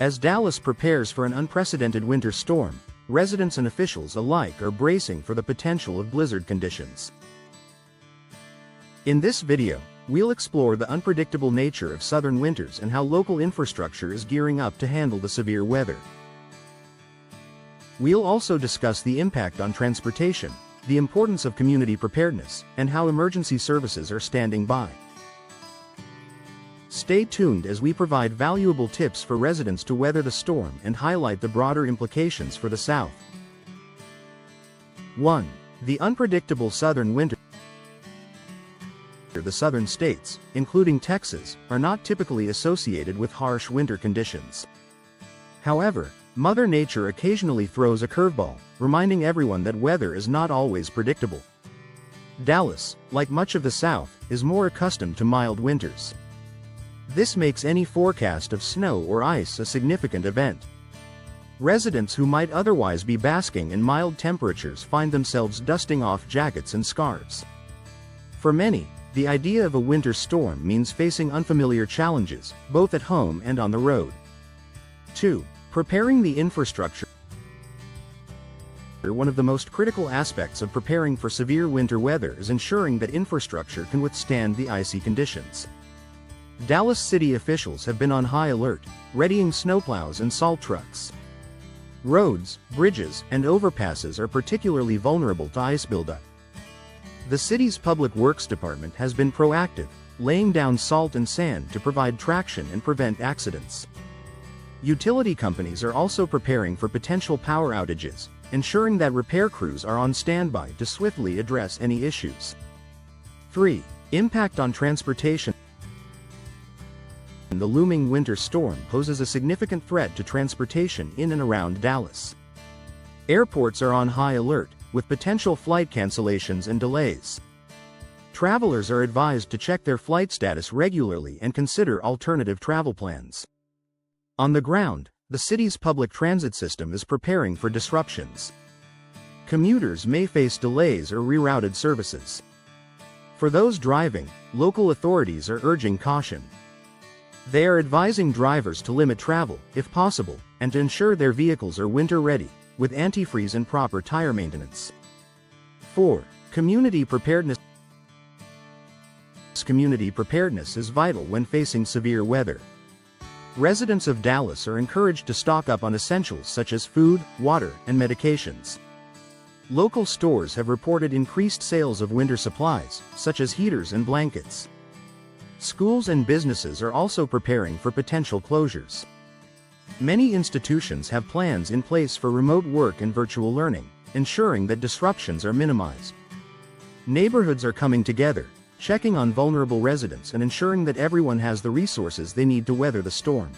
As Dallas prepares for an unprecedented winter storm, residents and officials alike are bracing for the potential of blizzard conditions. In this video, we'll explore the unpredictable nature of southern winters and how local infrastructure is gearing up to handle the severe weather. We'll also discuss the impact on transportation, the importance of community preparedness, and how emergency services are standing by. Stay tuned as we provide valuable tips for residents to weather the storm and highlight the broader implications for the South. 1. The unpredictable southern winter. The southern states, including Texas, are not typically associated with harsh winter conditions. However, Mother Nature occasionally throws a curveball, reminding everyone that weather is not always predictable. Dallas, like much of the South, is more accustomed to mild winters. This makes any forecast of snow or ice a significant event. Residents who might otherwise be basking in mild temperatures find themselves dusting off jackets and scarves. For many, the idea of a winter storm means facing unfamiliar challenges, both at home and on the road. 2. Preparing the infrastructure. One of the most critical aspects of preparing for severe winter weather is ensuring that infrastructure can withstand the icy conditions. Dallas city officials have been on high alert, readying snowplows and salt trucks. Roads, bridges, and overpasses are particularly vulnerable to ice buildup. The city's Public Works Department has been proactive, laying down salt and sand to provide traction and prevent accidents. Utility companies are also preparing for potential power outages, ensuring that repair crews are on standby to swiftly address any issues. 3. Impact on transportation. The looming winter storm poses a significant threat to transportation in and around Dallas. Airports are on high alert, with potential flight cancellations and delays. Travelers are advised to check their flight status regularly and consider alternative travel plans. On the ground, the city's public transit system is preparing for disruptions. Commuters may face delays or rerouted services. For those driving, local authorities are urging caution. They are advising drivers to limit travel, if possible, and to ensure their vehicles are winter-ready, with antifreeze and proper tire maintenance. 4. Community preparedness. Community preparedness is vital when facing severe weather. Residents of Dallas are encouraged to stock up on essentials such as food, water, and medications. Local stores have reported increased sales of winter supplies, such as heaters and blankets. Schools and businesses are also preparing for potential closures. Many institutions have plans in place for remote work and virtual learning, ensuring that disruptions are minimized. Neighborhoods are coming together, checking on vulnerable residents and ensuring that everyone has the resources they need to weather the storm.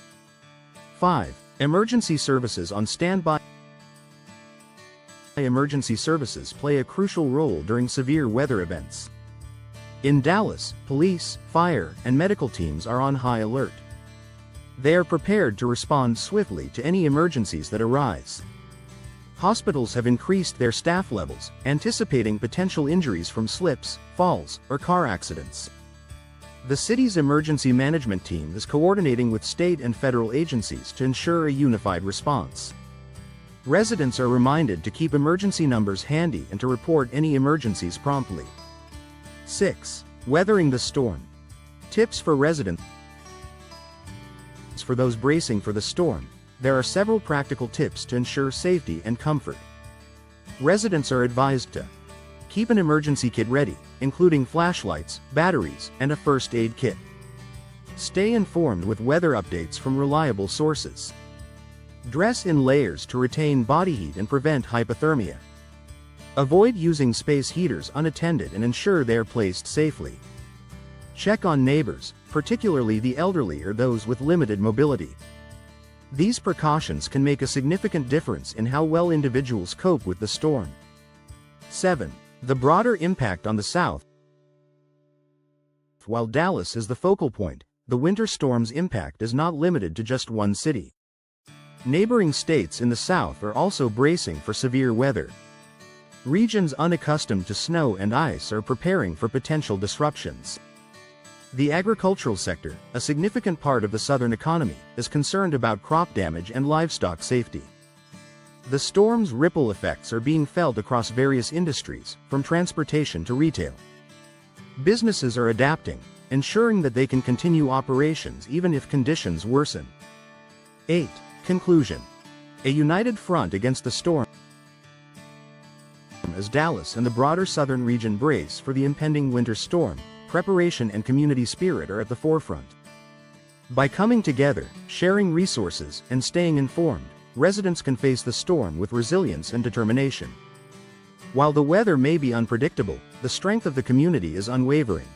5. Emergency services on standby. Emergency services play a crucial role during severe weather events. In Dallas, police, fire, and medical teams are on high alert. They are prepared to respond swiftly to any emergencies that arise. Hospitals have increased their staff levels, anticipating potential injuries from slips, falls, or car accidents. The city's emergency management team is coordinating with state and federal agencies to ensure a unified response. Residents are reminded to keep emergency numbers handy and to report any emergencies promptly. 6. Weathering the storm. Tips for residents. For those bracing for the storm, there are several practical tips to ensure safety and comfort. Residents are advised to keep an emergency kit ready, including flashlights, batteries, and a first aid kit. Stay informed with weather updates from reliable sources. Dress in layers to retain body heat and prevent hypothermia. Avoid using space heaters unattended and ensure they are placed safely. Check on neighbors, particularly the elderly or those with limited mobility. These precautions can make a significant difference in how well individuals cope with the storm. 7. The broader impact on the South. While Dallas is the focal point, the winter storm's impact is not limited to just one city. Neighboring states in the South are also bracing for severe weather. Regions unaccustomed to snow and ice are preparing for potential disruptions. The agricultural sector, a significant part of the southern economy, is concerned about crop damage and livestock safety. The storm's ripple effects are being felt across various industries, from transportation to retail. Businesses are adapting, ensuring that they can continue operations even if conditions worsen. 8. Conclusion. A united front against the storm as Dallas and the broader southern region brace for the impending winter storm. Preparation and community spirit are at the forefront. By coming together, sharing resources, and staying informed, residents can face the storm with resilience and determination. While the weather may be unpredictable, the strength of the community is unwavering.